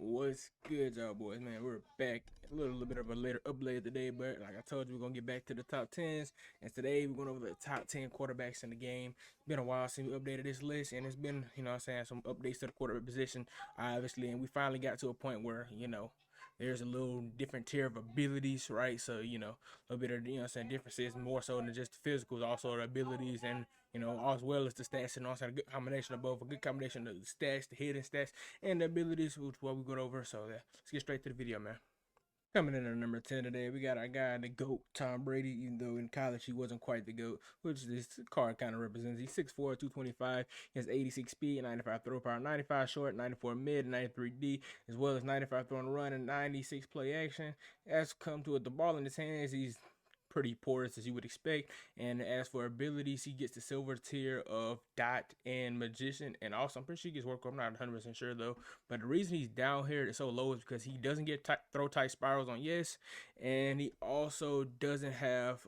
What's good, y'all boys? Man, we're back. A little bit of a later upload today, but like I told you, we're gonna get back to the top tens. And today we're going over the top 10 quarterbacks in the game. It's been a while since we updated this list, and it's been, I'm saying, some updates to the quarterback position, obviously. And we finally got to a point where, there's a little different tier of abilities, right? So, a little bit of, differences more so than just the physicals, also the abilities and as well as the stats, and also a good combination of both, a good combination of the stats, the hidden stats, and the abilities, which what we go over. So yeah, let's get straight to the video, man. Coming in at number 10 today, we got our guy, the GOAT, Tom Brady, even though in college he wasn't quite the GOAT, which this card kind of represents. He's 6'4", 225, he has 86 speed, 95 throw power, 95 short, 94 mid, 93 D, as well as 95 throw and run, and 96 play action. As come to it, the ball in his hands, he's pretty porous as you would expect. And as for abilities, he gets the silver tier of Dot and Magician, and also I'm pretty sure he gets Work. I'm not 100% sure though. But the reason he's down here so low is because he doesn't get throw tight spirals on yes, and he also doesn't have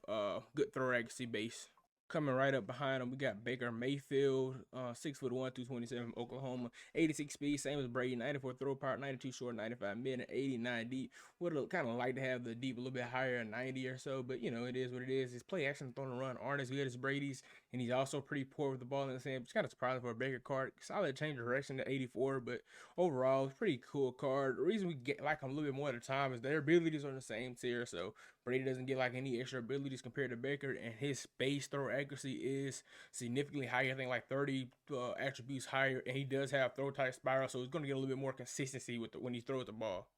good throw accuracy base. Coming right up behind him, we got Baker Mayfield, 6'1", 227 from Oklahoma, 86 speed, same as Brady, 94 throw power, 92 short, 95 mid, and 89 deep. Would have kind of like to have the deep a little bit higher, 90 or so, but it is what it is. His play action, throw and run aren't as good as Brady's, and he's also pretty poor with the ball in his hand. It's kind of surprising for a Baker card. Solid change of direction to 84, but overall, it's pretty cool card. The reason we get like him a little bit more at the time is their abilities are in the same tier, so Brady doesn't get like any extra abilities compared to Baker, and his base throw accuracy is significantly higher. I think like 30 attributes higher, and he does have throw type spiral, so he's going to get a little bit more consistency with when he throws the ball.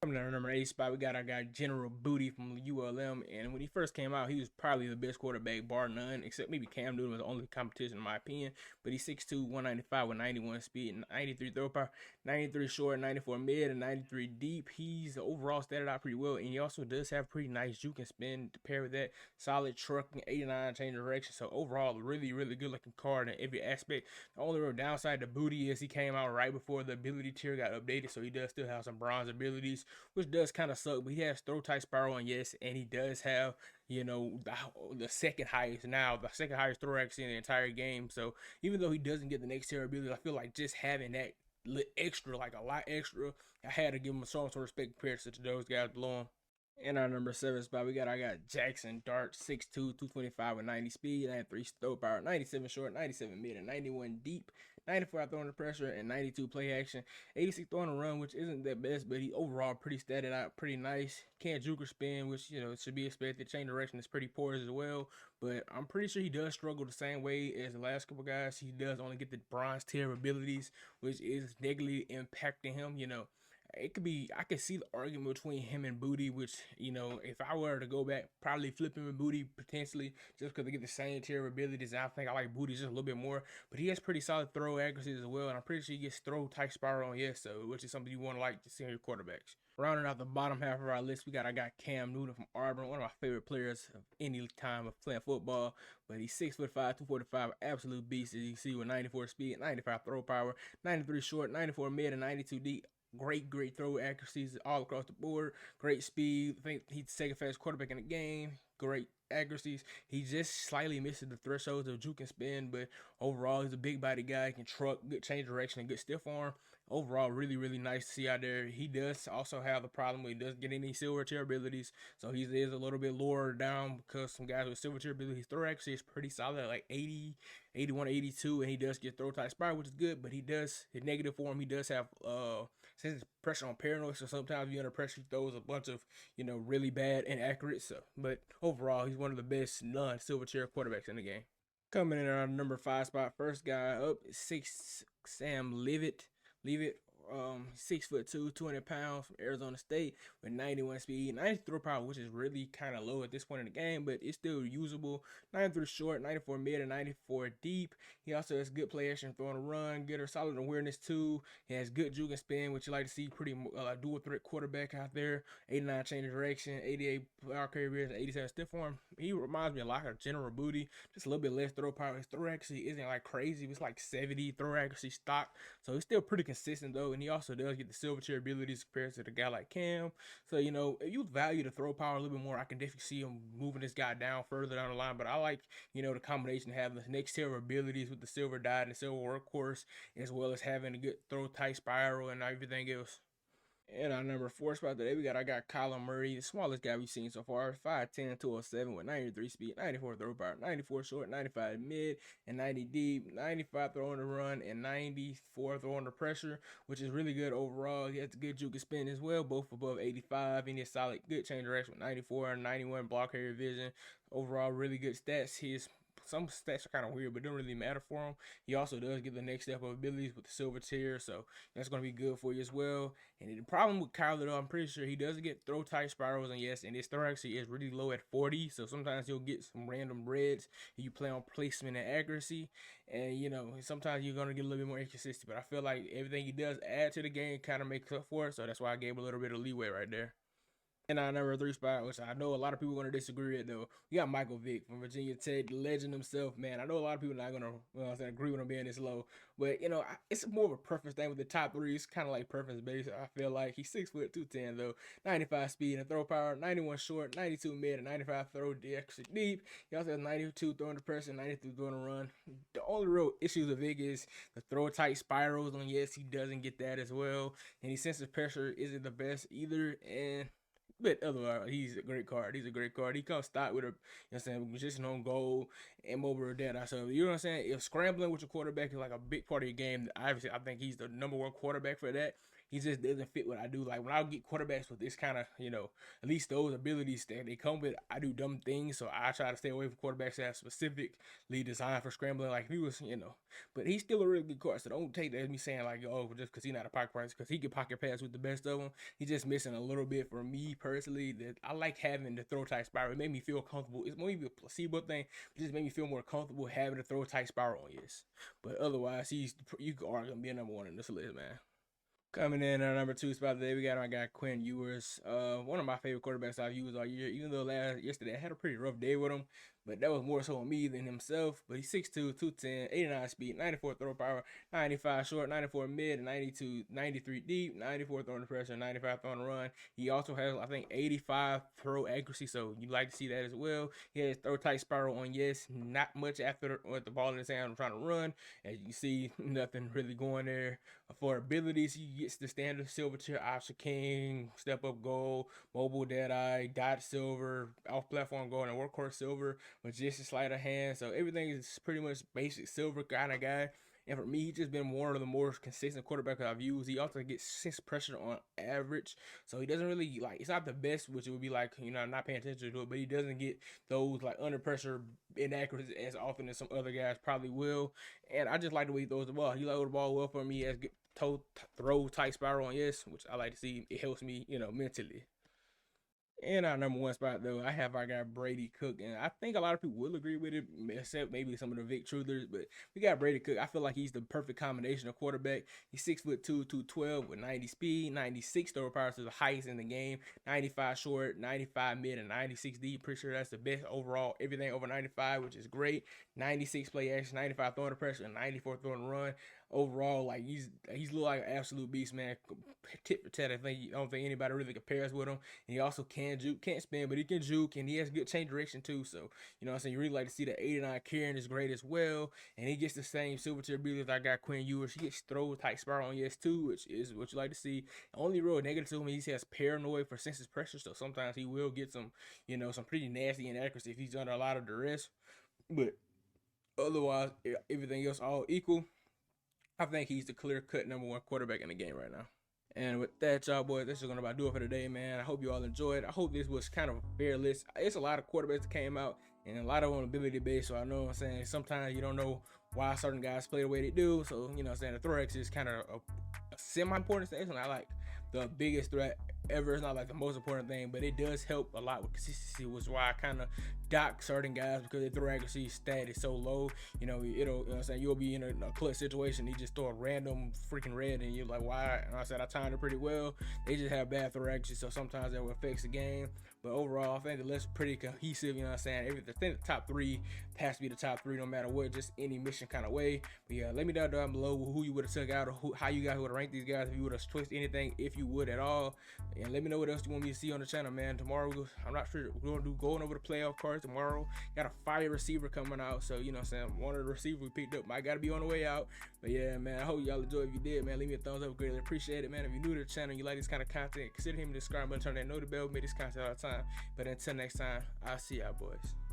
Coming in at number 8 spot, we got our guy General Booty from ULM, and when he first came out, he was probably the best quarterback, bar none, except maybe Cam Newton was the only competition in my opinion. But he's 6'2", 195 with 91 speed, 93 throw power, 93 short, 94 mid, and 93 deep. He's overall statted out pretty well, and he also does have pretty nice juke and spin to pair with that. Solid trucking, 89 change of direction. So overall, really, really good looking card in every aspect. The only real downside to Booty is he came out right before the ability tier got updated, so he does still have some bronze abilities, which does kind of suck. But he has throw type spiral on yes, and he does have the second highest now, the second highest throw accuracy in the entire game. So even though he doesn't get the next tier ability, I feel like just having that extra, like a lot extra, I had to give him some sort of respect compared to those guys below him. In our number 7 spot, we got Jackson Dart, 6'2", 225 with 90 speed, 93 throw power, 97 short, 97 mid, and 91 deep, 94 out throwing the pressure, and 92 play action, 86 throwing the run, which isn't that best, but he overall pretty statted out, pretty nice. Can't juke or spin, which should be expected. Change direction is pretty poor as well, but I'm pretty sure he does struggle the same way as the last couple guys. He does only get the bronze tier abilities, which is negatively impacting him. It could be, I could see the argument between him and Booty, which, if I were to go back, probably flip him with Booty potentially, just because they get the same tier of abilities. I think I like Booty just a little bit more, but he has pretty solid throw accuracy as well, and I'm pretty sure he gets throw type spiral on yes, so which is something you want to like to see on your quarterbacks. Rounding out the bottom half of our list, we got our guy Cam Newton from Auburn, one of my favorite players of any time of playing football. But he's 6'5", 245, absolute beast as you see, with 94 speed, 95 throw power, 93 short, 94 mid, and 92 deep. Great throw accuracies all across the board. Great speed. I think he's the second fastest quarterback in the game. Great accuracies. He just slightly misses the thresholds of juke and spin, but overall, he's a big body guy. He can truck, good change direction, and good stiff arm. Overall, really, really nice to see out there. He does also have the problem where he doesn't get any silver tier abilities, so he is a little bit lower down because some guys with silver tier abilities, throw accuracy is pretty solid, like 80, 81, 82, and he does get throw type spiral, which is good, but he does, his negative form, he does have since pressure on paranoid, so sometimes you're under pressure, he throws a bunch of, really bad and accurate. So, but overall, he's one of the best non-silver tier quarterbacks in the game. Coming in at our number 5 spot, first guy up is Sam Leavitt. 6'2", 200 pounds from Arizona State with 91 speed, 90 throw power, which is really kind of low at this point in the game, but it's still usable. 93 short, 94 mid, and 94 deep. He also has good play action, throwing a run, good or solid awareness too. He has good juke and spin, which you like to see. Pretty dual threat quarterback out there. 89 change of direction, 88 power carry, and 87 stiff arm. He reminds me a lot of General Booty, just a little bit less throw power. His throw accuracy isn't like crazy. It's like 70 throw accuracy stock, so he's still pretty consistent though. And he also does get the silver tier abilities compared to the guy like Cam. So, if you value the throw power a little bit more, I can definitely see him moving this guy down further down the line. But I like, the combination of having the next tier of abilities with the silver dot and the silver workhorse, as well as having a good throw type spiral and everything else. And our number 4 spot today, I got Kyum Murray, the smallest guy we've seen so far. 5'10", 207 with 93 speed, 94 throw power, 94 short, 95 mid, and 90 deep, 95 throwing the run, and 94 throwing the pressure, which is really good overall. He has a good juke and spin as well, both above 85. And he has solid, good change direction with 94 and 91 block area vision. Overall, really good stats. Some stats are kind of weird, but don't really matter for him. He also does get the next step of abilities with the silver tier, so that's going to be good for you as well. And the problem with Kyle Littell, I'm pretty sure he doesn't get throw tight spirals, and yes, and his throw actually is really low at 40, so sometimes you'll get some random reds if you play on placement and accuracy, and sometimes you're going to get a little bit more inconsistent, but I feel like everything he does add to the game kind of makes up for it, so that's why I gave him a little bit of leeway right there. In our number 3 spot, which I know a lot of people are going to disagree with, though, we got Michael Vick from Virginia Tech, the legend himself, man. I know a lot of people are not going to agree with him being this low, but, it's more of a preference thing with the top 3. It's kind of like preference based. I feel like he's 6 foot 210, though, 95 speed and throw power, 91 short, 92 mid, and 95 throw extra deep. He also has 92 throwing the pressure, 93 throwing the run. The only real issues with Vick is the throw tight spirals, and yes, he doesn't get that as well, and he senses pressure isn't the best either, and but otherwise, he's a great card. He comes stock with position on goal and mobile data. So, you know what I'm saying? If scrambling with your quarterback is like a big part of your game, obviously, I think he's the number 1 quarterback for that. He just doesn't fit what I do. Like, when I get quarterbacks with this kind of, at least those abilities that they come with, I do dumb things. So, I try to stay away from quarterbacks that have specifically designed for scrambling. Like, if he was, but he's still a really good card. So, don't take that as me saying, like, oh, just because he's not a pocket pass, because he can pocket pass with the best of them. He's just missing a little bit for me personally. That I like having the throw tight spiral. It made me feel comfortable. It's maybe a placebo thing. It just made me feel more comfortable having the throw tight spiral on yes. But otherwise, you are going to be a number 1 in this list, man. Coming in at our number 2 spot today, we got our guy Quinn Ebert, one of my favorite quarterbacks I've used all year. Even though yesterday I had a pretty rough day with him, but that was more so on me than himself. But he's 6'2", 210, 89 speed, 94 throw power, 95 short, 94 mid, 93 deep, 94 throwing the pressure, 95 throwing the run. He also has, I think, 85 throw accuracy, so you like to see that as well. He has throw tight spiral on yes, not much after with the ball in his hand trying to run. As you see, nothing really going there. For abilities, he gets the standard silver tier option king, step up goal, mobile dead eye, dot silver, off platform goal, and workhorse silver with just a sleight of hand. So everything is pretty much basic silver kind of guy. And for me, he's just been one of the more consistent quarterbacks I've used. He also gets 6 pressure on average. So he doesn't really, it's not the best, which it would be like, I'm not paying attention to it, but he doesn't get those, under pressure inaccuracies as often as some other guys probably will. And I just like the way he throws the ball. He throws the ball well for me. He has good throw tight spiral on yes, which I like to see. It helps me, mentally. In our number 1 spot, though, I have our guy Brady Cook, and I think a lot of people will agree with it, except maybe some of the Vick truthers. But we got Brady Cook. I feel like he's the perfect combination of quarterback. He's 6'2", 212 with 90 speed, 96 throw power, to the highest in the game, 95 short, 95 mid, and 96 deep. Pretty sure that's the best overall. Everything over 95, which is great. 96 play action, 95 throwing the pressure, and 94 throwing the run. Overall, he's look like an absolute beast, man. Tit for tat. I don't think anybody really compares with him. And he also can juke, can't spin, but he can juke, and he has good change direction too. So, what I'm saying, you really like to see the 89 carrying is great as well. And he gets the same silver tier ability as I got Quinn Ebert. He gets throw tight spiral on yes too, which is what you like to see. The only real negative to him is he has paranoid for senses pressure, so sometimes he will get some, some pretty nasty inaccuracy if he's under a lot of duress. But otherwise, everything else all equal, I think he's the clear-cut number 1 quarterback in the game right now. And with that, y'all boys, this is going to about do it for today, man. I hope you all enjoyed. I hope this was kind of a fair list. It's a lot of quarterbacks that came out, and a lot of them ability based. So I know what I'm saying, sometimes you don't know why certain guys play the way they do. So, I'm saying, the threat is kind of a semi-important thing. It's not like the biggest threat ever. It's not like the most important thing, but it does help a lot with consistency, which is why I kind of dock certain guys, because their throw accuracy stat is so low. You'll be in a clutch situation, he just throw a random freaking red, and you're like, why? And I said, I timed it pretty well. They just have bad throw accuracy, so sometimes that will affect the game. But overall, I think the list is pretty cohesive, I think the top 3 has to be the top 3 no matter what, just any mission kind of way. But yeah, let me know down below who you would have took out, or how you guys would have ranked these guys, if you would have switched anything, if you would at all. And let me know what else you want me to see on the channel, man. Tomorrow, I'm not sure, we're going to do going over the playoff cards tomorrow. Got a fire receiver coming out. So, you know what I'm saying, one of the receivers we picked up might got to be on the way out. But yeah, man, I hope y'all enjoyed. If you did, man, leave me a thumbs up. Greatly appreciate it, man. If you're new to the channel and you like this kind of content, consider hitting the subscribe button, turn that notification bell, make this content all the time. But until next time, I'll see y'all, boys.